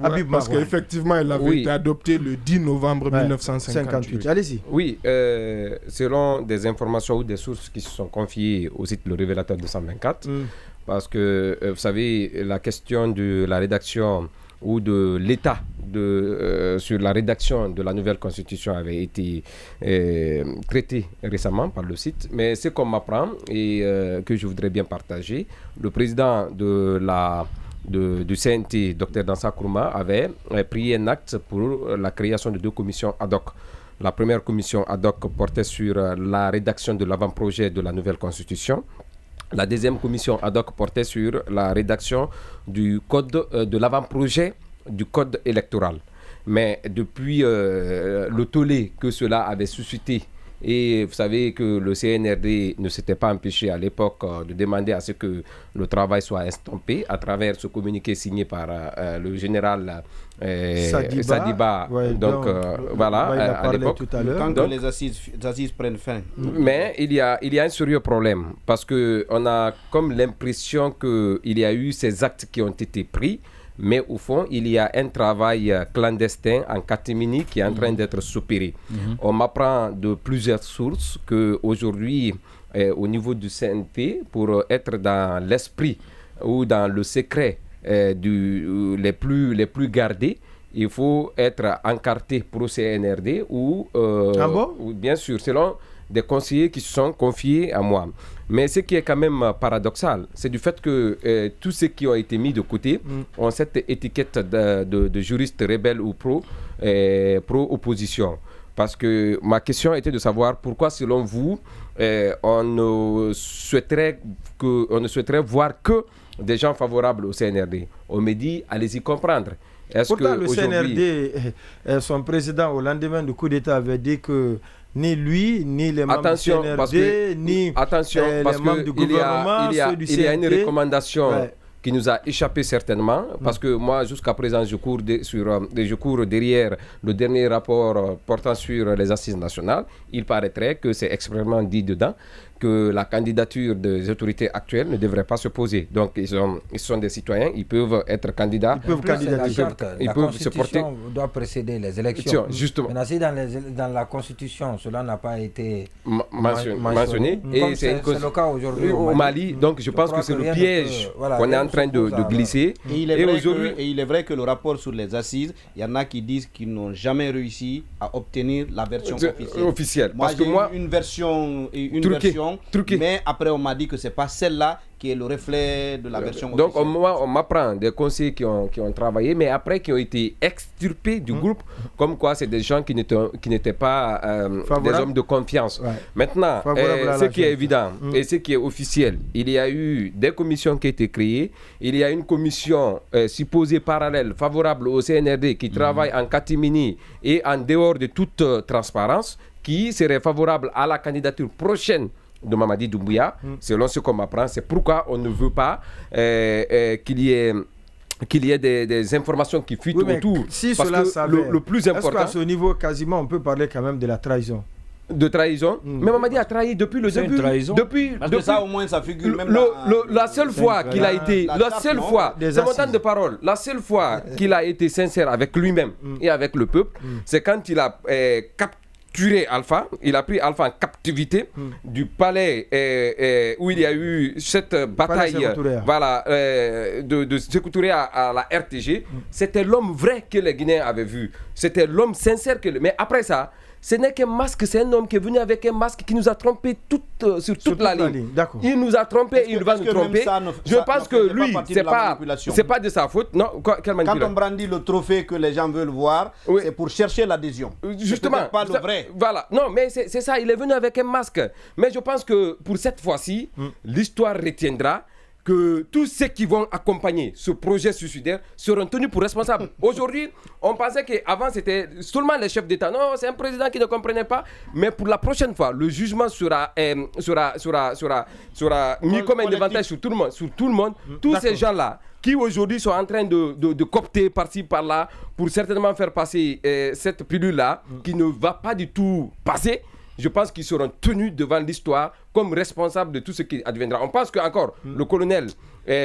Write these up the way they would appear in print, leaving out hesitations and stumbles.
Habib, parce qu'effectivement, il avait été adopté le 10 novembre 1958. Allez-y. Oui, selon des informations ou des sources qui se sont confiées au site Le Révélateur 224, parce que, vous savez, la question de la rédaction ou de l'État sur la rédaction de la nouvelle constitution avait été traitée récemment par le site. Mais ce qu'on m'apprend et que je voudrais bien partager, le président du CNT, Dr Dansa Kourma, avait pris un acte pour la création de 2 commissions ad hoc. La première commission ad hoc portait sur la rédaction de l'avant-projet de la nouvelle constitution. La deuxième commission ad hoc portait sur la rédaction du code de l'avant-projet du code électoral. Mais depuis le tollé que cela avait suscité, et vous savez que le CNRD ne s'était pas empêché à l'époque de demander à ce que le travail soit estompé à travers ce communiqué signé par le général Sadiba. Ouais, donc voilà, à l'époque. Tant que les assises prennent fin. Mais il y a un sérieux problème parce qu'on a comme l'impression qu'il y a eu ces actes qui ont été pris. Mais au fond, il y a un travail clandestin en catimini qui est en train d'être soupiré. On m'apprend de plusieurs sources qu'aujourd'hui, au niveau du CNP, pour être dans l'esprit ou dans le secret les plus gardés, il faut être encarté pour le CNRD ou bien sûr, selon des conseillers qui se sont confiés à moi. Mais ce qui est quand même paradoxal, c'est du fait que tous ceux qui ont été mis de côté ont cette étiquette de juriste rebelle ou pro-opposition. Parce que ma question était de savoir pourquoi, selon vous, on ne souhaiterait voir que des gens favorables au CNRD. On me dit, allez-y comprendre. Pourtant, le CNRD, son président, au lendemain du coup d'État, avait dit que ni lui, ni les membres du CNRD, ni les membres du gouvernement, ceux du CNRD. Il y a une recommandation qui nous a échappé certainement, parce que moi, jusqu'à présent, je cours derrière le dernier rapport portant sur les assises nationales. Il paraîtrait que c'est extrêmement dit dedans que la candidature des autorités actuelles ne devrait pas se poser. Donc, ils sont des citoyens, ils peuvent être candidats. La Constitution doit précéder les élections. Justement. Maintenant, si dans la Constitution, cela n'a pas été mentionné, et c'est le cas aujourd'hui au Mali. Donc, je pense que c'est le piège qu'on est en train de glisser. Et il est vrai que le rapport sur les assises, il y en a qui disent qu'ils n'ont jamais réussi à obtenir la version officielle. Moi, j'ai une version truquée. Mais après, on m'a dit que ce n'est pas celle-là qui est le reflet de la version officielle. Donc, moi, on m'apprend des conseillers qui ont travaillé, mais après qui ont été extirpés du groupe, comme quoi c'est des gens qui n'étaient pas des hommes de confiance. Ouais. Maintenant, ce qui est évident et ce qui est officiel, il y a eu des commissions qui ont été créées, il y a une commission supposée parallèle, favorable au CNRD, qui travaille en catimini et en dehors de toute transparence, qui serait favorable à la candidature prochaine de Mamadi Doumbouya, selon ce qu'on m'apprend. C'est pourquoi on ne veut pas qu'il y ait des informations qui fuitent autour. Si parce cela que le plus important... Est-ce qu'à ce niveau, quasiment, on peut parler quand même de la trahison? De trahison. Mais Mamadi a trahi depuis le début. Parce que ça, au moins, ça figure même la seule fois qu'il a été... c'est mon temps de parole. La seule fois qu'il a été sincère avec lui-même et avec le peuple, c'est quand il a capturé Alpha. Il a pris Alpha en captivité du palais où il y a eu cette bataille de Sékou Touré à la RTG. C'était l'homme vrai que les Guinéens avaient vu. C'était l'homme sincère mais après ça, ce n'est qu'un masque, c'est un homme qui est venu avec un masque qui nous a trompés sur toute la ligne. Il nous a trompés, il va nous tromper. Je pense que lui, c'est pas de sa faute. Non, quand on brandit le trophée que les gens veulent voir, c'est pour chercher l'adhésion. Justement. C'est pas le vrai. Voilà. Non, mais c'est ça, il est venu avec un masque. Mais je pense que pour cette fois-ci, l'histoire retiendra que tous ceux qui vont accompagner ce projet suicidaire seront tenus pour responsables. Aujourd'hui, on pensait qu'avant c'était seulement les chefs d'État. Non, c'est un président qui ne comprenait pas. Mais pour la prochaine fois, le jugement sera mis comme un éventail sur tout le monde. Tous ces gens-là qui aujourd'hui sont en train de coopter par-ci, par-là, pour certainement faire passer cette pilule-là, qui ne va pas du tout passer. je pense qu'ils seront tenus devant l'histoire comme responsables de tout ce qui adviendra. On pense que encore le colonel,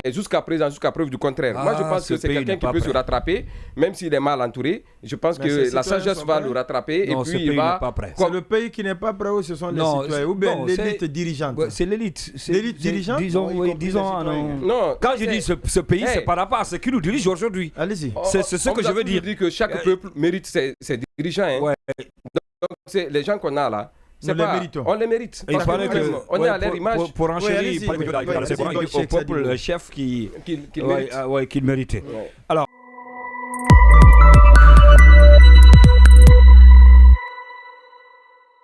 jusqu'à présent, jusqu'à preuve du contraire, moi je pense que c'est quelqu'un qui peut se rattraper, même s'il est mal entouré. Je pense que la sagesse va le rattraper et puis il va... C'est le pays qui n'est pas prêt où ce sont les citoyens ou bien l'élite dirigeante. C'est l'élite. L'élite dirigeante. Disons, non. Quand je dis ce pays, c'est par rapport à ce qui nous dirige aujourd'hui. Allez-y. C'est ce que je veux dire. On dit que chaque peuple mérite ses dirigeants. Donc c'est les gens qu'on a là. On les mérite. Il fallait que on est à leur image. Pour enchérir, au peuple chef qu'il méritait. Alors